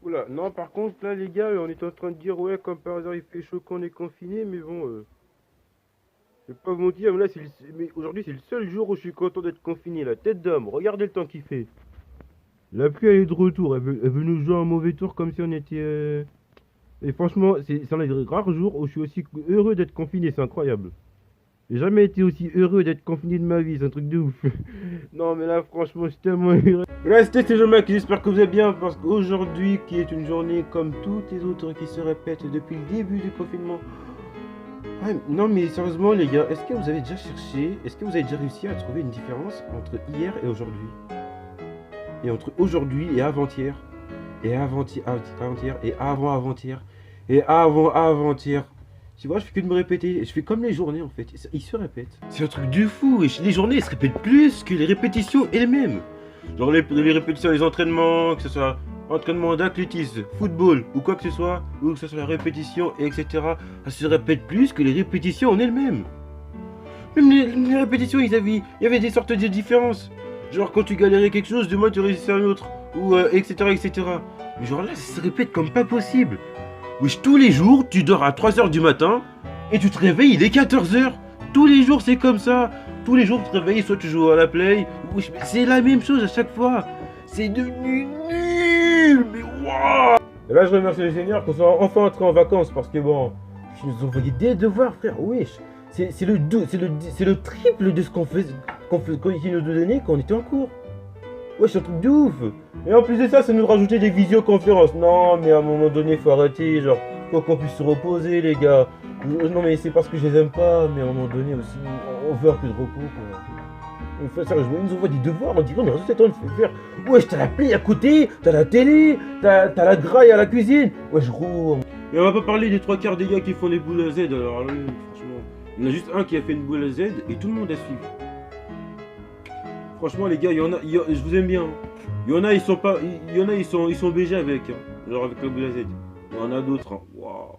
Oula, non, par contre, là, les gars, on est en train de dire, ouais, comme par hasard, il fait chaud qu'on est confiné, mais bon, je vais pas vous mentir, mais là, mais aujourd'hui, c'est le seul jour où je suis content d'être confiné, la tête d'homme. Regardez le temps qu'il fait. La pluie, elle est de retour, elle veut nous jouer un mauvais tour comme si on était. Et franchement, c'est un des rares jours où je suis aussi heureux d'être confiné, c'est incroyable. J'ai jamais été aussi heureux d'être confiné de ma vie, c'est un truc de ouf. Non, mais là, franchement, je suis tellement heureux. Restez ces gens j'espère que vous allez bien, parce qu'aujourd'hui, qui est une journée comme toutes les autres qui se répètent depuis le début du confinement. Ouais, non, mais sérieusement, les gars, est-ce que vous avez déjà cherché, est-ce que vous avez déjà réussi à trouver une différence entre hier et aujourd'hui? Et entre aujourd'hui et avant-hier? Et avant-hier, et avant-avant-hier, et avant-avant-hier. Tu vois, je fais que de me répéter. Je fais comme les journées en fait. Ils se répètent. C'est un truc de fou. Et les journées, elles se répètent plus que les répétitions elles-mêmes. Genre les répétitions, les entraînements, que ce soit entraînement d'athlétisme, football ou quoi que ce soit, ou que ce soit la répétition, etc. Ça se répète plus que les répétitions en elles-mêmes. Même les répétitions, il y avait des sortes de différences. Genre quand tu galérais quelque chose, demain tu réussissais un autre. Ou etc. etc. Mais genre là, ça se répète comme pas possible. Wesh, tous les jours, tu dors à 3 h du matin et tu te réveilles, il est 14 h. Tous les jours, c'est comme ça. Tous les jours, tu te réveilles, soit tu joues à la play. Wesh, mais c'est la même chose à chaque fois. C'est devenu nul. Mais waouh. Et là, je remercie les seigneurs qu'on soit enfin entrés en vacances parce que bon, ils nous ont envoyé des devoirs, frère. Wesh, c'est le triple de ce qu'ils nous donnaient quand on était en cours. Ouais, c'est un truc de ouf. Et en plus de ça, ça nous rajoutait des visioconférences. Non, mais à un moment donné, faut arrêter. Genre, faut qu'on puisse se reposer, les gars. Non, mais c'est parce que je les aime pas. Mais à un moment donné aussi, on veut un peu de repos, quoi. On fait ça, ils nous envoient des devoirs. On dirait, on a juste le temps de faire. Ouais, t'as la play à côté, t'as la télé, t'as la graille à la cuisine. Ouais, je gros. Et on va pas parler des trois quarts des gars qui font des boules à Z. Alors là, franchement, il y en a juste un qui a fait une boule à Z et tout le monde a suivi. Franchement, les gars, je vous aime bien. Il y en a, ils sont pas, il y en a, ils sont BG avec, hein. Genre avec la boule à Z. Il y en a d'autres, hein. Waouh.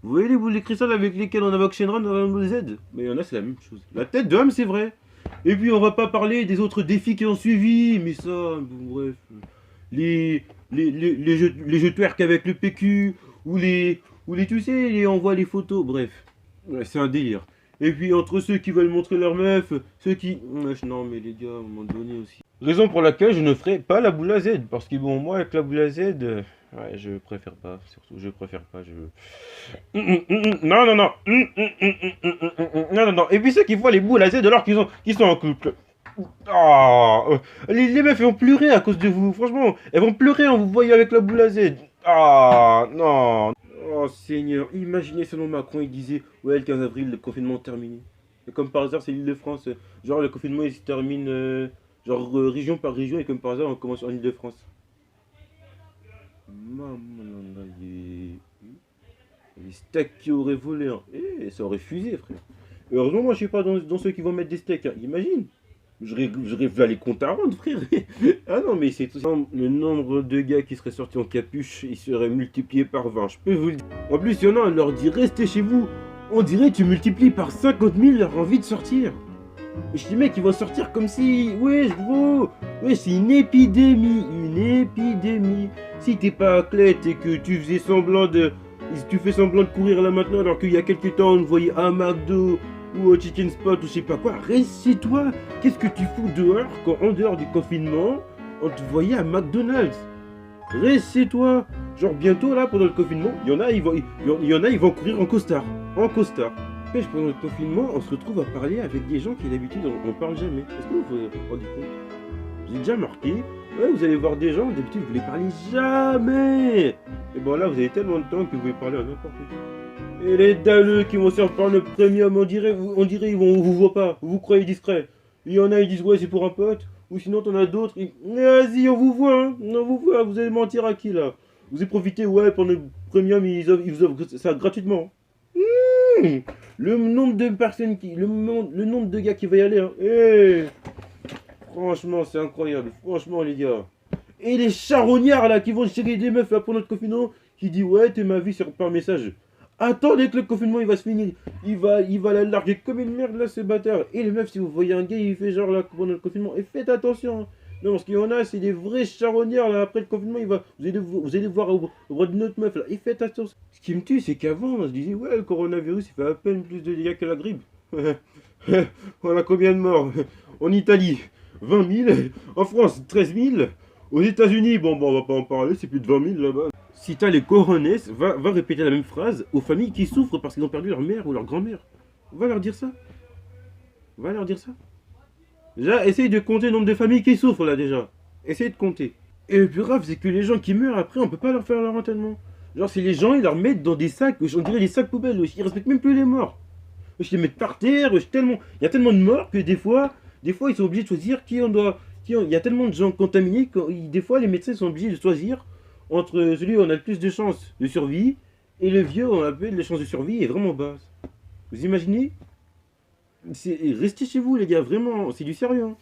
Vous voyez les boules de cristal avec lesquelles on avait Shenron dans la boule Z? Mais il y en a, c'est la même chose. La tête d'homme, c'est vrai. Et puis, on va pas parler des autres défis qui ont suivi, mais ça, bon, bref. Les jeux twerk avec le PQ, tu sais, on voit les photos, bref. Ouais, c'est un délire. Et puis entre ceux qui veulent montrer leur meuf, ceux qui... Non mais les gars, à un moment donné aussi. Raison pour laquelle je ne ferai pas la boule à Z. Parce que bon, moi avec la boule à Z, ouais, je préfère pas. Surtout, je préfère pas. Non, non, non. Non, non, non. Et puis ceux qui font les boules à Z alors qu'ils sont en couple. Ah, les meufs elles vont pleurer à cause de vous. Franchement, elles vont pleurer en vous voyant avec la boule à Z. Ah, non. Oh Seigneur, imaginez selon Macron, il disait ouais le 15 avril le confinement terminé. Et comme par hasard c'est l'île de France. Genre le confinement il se termine région par région et comme par hasard on commence en île de France. Maman les steaks qui auraient volé. Hein. Eh, ça aurait fusé frère. Et heureusement moi je suis pas dans ceux qui vont mettre des steaks. Hein. Imagine. J'aurais vu les comptes à rendre frère. Ah non mais c'est tout ça. Le nombre de gars qui seraient sortis en capuche il serait multiplié par 20. Je peux vous le dire. En plus, il y en a, on leur dit restez chez vous. On dirait que tu multiplies par 50 000 leur envie de sortir. Je dis mec, ils vont sortir comme si... Ouais, gros. Ouais, c'est une épidémie. Une épidémie. Si t'es pas athlète et que tu faisais semblant de... Tu fais semblant de courir là maintenant alors qu'il y a quelques temps on te voyait à McDo ou au Chicken Spot ou je sais pas quoi. Reste chez toi. Qu'est-ce que tu fous dehors quand en dehors du confinement on te voyait à McDonald's? Reste chez toi. Genre bientôt là pendant le confinement, il y en a ils vont courir en costard. En costard. Pêche pendant le confinement, on se retrouve à parler avec des gens qui d'habitude on parle jamais. Est-ce que vous vous rendez compte? J'ai déjà marqué. Ouais, vous allez voir des gens, d'habitude vous les parlez jamais. Et bon là vous avez tellement de temps que vous pouvez parler à n'importe qui. Et les dalleux qui vont se faire par le premium, on dirait ils vont vous voient pas, vous croyez discret. Il y en a ils disent ouais c'est pour un pote. Ou sinon t'en as d'autres, vas-y on vous voit, hein. On vous voit, vous allez mentir à qui là? Vous avez profité, ouais, pendant le premium, ils vous offrent ça gratuitement. Mmh. Le nombre de personnes le nombre de gars qui va y aller, hein. Hey. Franchement, c'est incroyable. Franchement, les gars. Et les charognards là qui vont chérir des meufs là pour notre confinement, qui dit ouais, t'es ma vie sur par message. Attendez que le confinement il va se finir. Il va la larguer comme une merde là ce bâtard. Et les meufs, si vous voyez un gars, il fait genre là pendant le confinement, et faites attention. Non, parce qu'il y en a, c'est des vrais charognards, là, après le confinement, vous allez voir au bras de notre meuf, là, et faites attention. Ce qui me tue, c'est qu'avant, je disais, ouais, le coronavirus, il fait à peine plus de dégâts que la grippe. On a combien de morts? En Italie, 20 000, en France, 13 000, aux États-Unis, bon, on va pas en parler, c'est plus de 20 000 là-bas. Si t'as les cojones, va répéter la même phrase aux familles qui souffrent parce qu'ils ont perdu leur mère ou leur grand-mère. Va leur dire ça. Va leur dire ça. Déjà, essaye de compter le nombre de familles qui souffrent là déjà. Essaye de compter. Et le plus grave, c'est que les gens qui meurent après, on peut pas leur faire leur enterrement. Genre, c'est les gens, ils leur mettent dans des sacs, on dirait des sacs poubelles, ils respectent même plus les morts. Je les mettent par terre, tellement... il y a tellement de morts que des fois, ils sont obligés de choisir qui on doit... Il y a tellement de gens contaminés que des fois, les médecins sont obligés de choisir entre celui où on a le plus de chances de survie et le vieux où on appelle les chances de survie est vraiment basse. Vous imaginez? Restez chez vous les gars, vraiment, c'est du sérieux. Hein.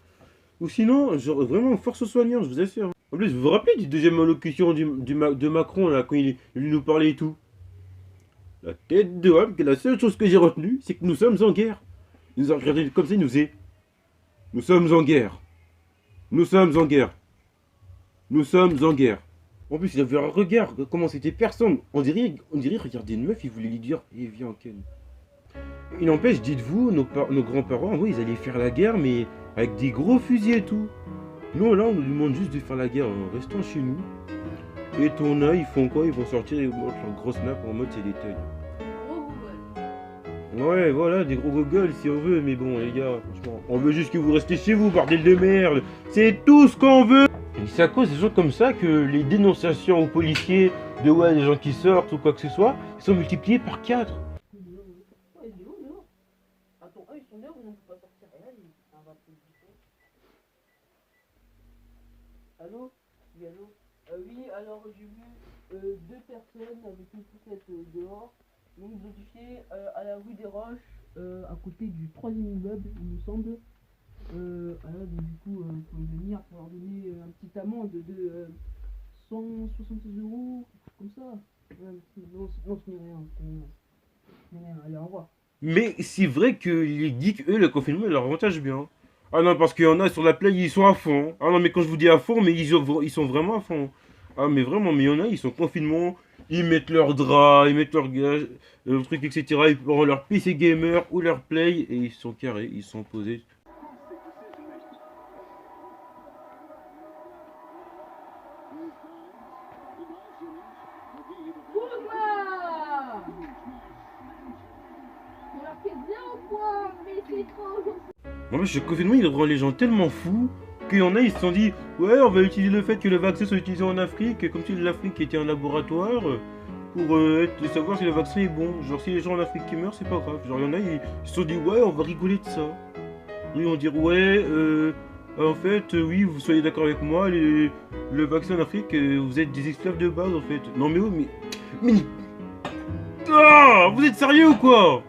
Ou sinon, genre vraiment force aux soignants, je vous assure. En plus, vous vous rappelez du deuxième allocution de Macron là, quand il est venu nous parler et tout? La tête de homme, que la seule chose que j'ai retenue, c'est que nous sommes en guerre. Il nous a regardé comme ça, il nous disait: nous sommes en guerre. Nous sommes en guerre. Nous sommes en guerre. En plus, il avait un regard, comment c'était personne. On dirait regarder une meuf, il voulait lui dire: eh, viens, Ken. Il n'empêche, dites-vous, nos grands-parents, oui, ils allaient faire la guerre, mais avec des gros fusils et tout. Nous, là, on nous demande juste de faire la guerre en restant chez nous. Et ton œil, ils font quoi? Ils vont sortir et montrent leur grosse nappe en mode c'est des thugs. Ouais, voilà, des gros gogoles si on veut, mais bon, les gars, franchement, on veut juste que vous restez chez vous, bordel de merde. C'est tout ce qu'on veut. Et c'est à cause des gens comme ça que les dénonciations aux policiers de ouais, les gens qui sortent ou quoi que ce soit, ils sont multipliés par 4. Allô? Oui, allô? Oui, alors j'ai vu deux personnes avec une poussette dehors, non identifiées à la rue des Roches, à côté du troisième immeuble, il me semble. Alors, donc, du coup, vous pouvez venir pour leur donner un petit amende de 176 €, comme ça. Non, ce n'est rien, ce n'est rien. Allez, au revoir. Mais c'est vrai que les geeks, eux, le confinement, ils leur avantage bien. Ah non, parce qu'il y en a sur la play, ils sont à fond. Ah non, mais quand je vous dis à fond, mais ils sont vraiment à fond. Ah, mais vraiment, mais il y en a, ils sont confinement, ils mettent leur drap, ils mettent leur gage, leur truc, etc. Ils prennent leur PC gamer ou leur play et ils sont carrés, ils sont posés. Pourquoi? On leur fait bien ou quoi? Mais c'est trop. En fait, ce confinement, il rend les gens tellement fous qu'il y en a, ils se sont dit, ouais, on va utiliser le fait que le vaccin soit utilisé en Afrique, comme si l'Afrique était un laboratoire, pour savoir si le vaccin est bon. Genre, si les gens en Afrique qui meurent, c'est pas grave. Genre, il y en a, ils se sont dit, ouais, on va rigoler de ça. Ils vont dire, ouais, en fait, oui, vous soyez d'accord avec moi, le vaccin en Afrique, vous êtes des esclaves de base, en fait. Non, mais oui, mais... Ah, vous êtes sérieux ou quoi?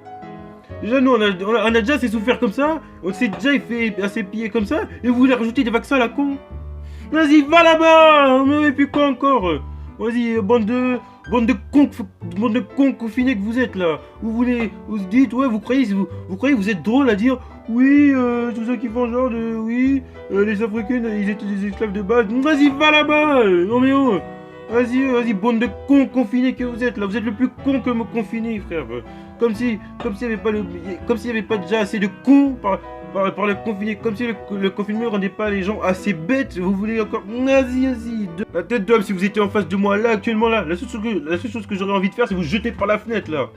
Déjà, nous, on a déjà assez souffert comme ça, on s'est déjà fait assez piller comme ça, et vous voulez rajouter des vaccins à la con? Vas-y, va là-bas! Mais puis quoi encore? Vas-y, bande de cons confinés que vous êtes là. Vous dites, ouais, vous croyez que vous êtes drôle à dire, oui, tous ceux qui font genre de, oui, les Africains, ils étaient des esclaves de base. Vas-y, va là-bas! Non mais oh! Vas-y, bande de cons confinés que vous êtes là. Vous êtes le plus con que me confiner, frère. Comme s'il n'y avait pas déjà assez de cons par le confiné, comme si le confinement ne rendait pas les gens assez bêtes. Vous voulez encore... Vas-y. La tête d'homme, si vous étiez en face de moi, là, actuellement, là, la seule chose que j'aurais envie de faire, c'est vous jeter par la fenêtre, là.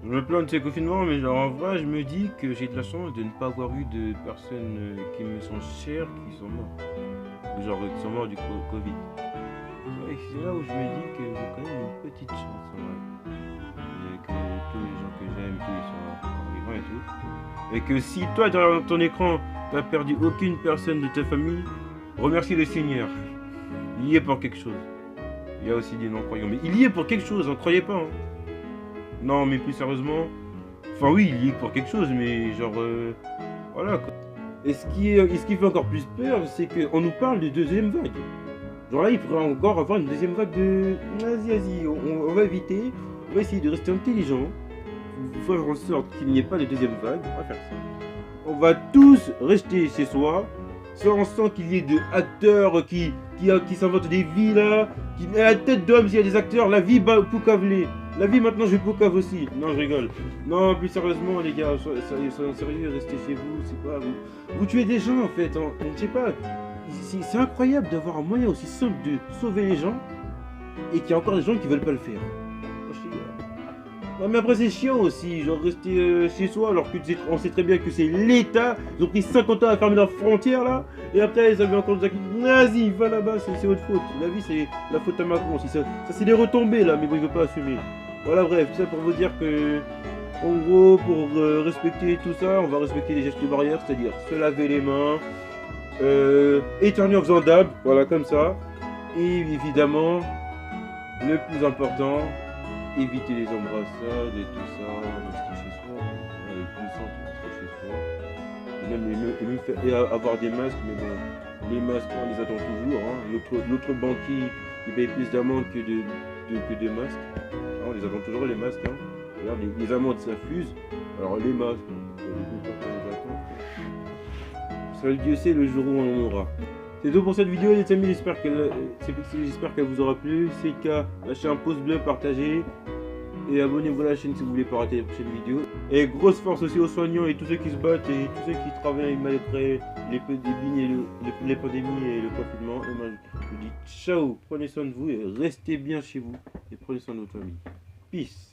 Je me plains de ces confinements, mais genre, en vrai, je me dis que j'ai de la chance de ne pas avoir eu de personnes qui me sont chères, qui sont mortes. Genre, qui sont morts du Covid. C'est là où je me dis que j'ai quand même une petite chance, en vrai. Et que tous les gens que j'aime, tous ils sont encore vivants et tout. Et que si toi, derrière ton écran, t'as perdu aucune personne de ta famille, remercie le Seigneur. Il y est pour quelque chose. Il y a aussi des non-croyants, mais il y est pour quelque chose, n'en croyez pas. Hein. Non, mais plus sérieusement, enfin oui, il y est pour quelque chose, mais genre, voilà quoi. Et ce qui fait encore plus peur, c'est qu'on nous parle de deuxième vague. Genre là, il pourrait encore avoir une deuxième vague de... Vas-y, on va éviter, on va essayer de rester intelligent, faire en sorte qu'il n'y ait pas de deuxième vague, on va faire ça. On va tous rester chez soi, on sent qu'il y ait des acteurs qui s'inventent des vies là. À la tête d'homme, s'il y a des acteurs, la vie pour caveler. La vie maintenant, je vais pour cave aussi. Non, je rigole. Non, plus sérieusement, les gars, soyez sérieux, restez chez vous. C'est quoi vous tuez des gens en fait. Hein. Je sais pas. C'est incroyable d'avoir un moyen aussi simple de sauver les gens et qu'il y a encore des gens qui veulent pas le faire. Ouais, mais après c'est chiant aussi, genre rester chez soi alors que on sait très bien que c'est l'État. Ils ont pris 50 ans à fermer leurs frontières là, et après ils avaient encore des acquis. Vas-y, va là-bas, c'est votre faute. La vie c'est la faute à Macron aussi. Ça c'est des retombées là, mais bon il veut pas assumer. Voilà, bref, tout ça pour vous dire que en gros pour respecter tout ça, on va respecter les gestes barrières, c'est-à-dire se laver les mains, éternuer en faisant dab, voilà comme ça. Et évidemment, le plus important, éviter les embrassades et tout ça, rester chez soi, avec plus simple, rester chez soi. Et avoir des masques, mais bon, les masques, on les attend toujours. Hein. L'autre banquier, il paye plus d'amendes que de masques. Hein, on les attend toujours, les masques. Hein. Regarde, les amendes, ça fuse. Alors les masques, on les attend. Seul Dieu sait le jour où on en aura. C'est tout pour cette vidéo les amis, j'espère qu'elle vous aura plu. Si c'est le cas, lâchez un pouce bleu, partagez. Et abonnez-vous à la chaîne si vous voulez pas rater les prochaines vidéos. Et grosse force aussi aux soignants et tous ceux qui se battent et tous ceux qui travaillent malgré les pandémies et le confinement. Et moi je vous dis ciao, prenez soin de vous et restez bien chez vous. Et prenez soin de votre famille. Peace.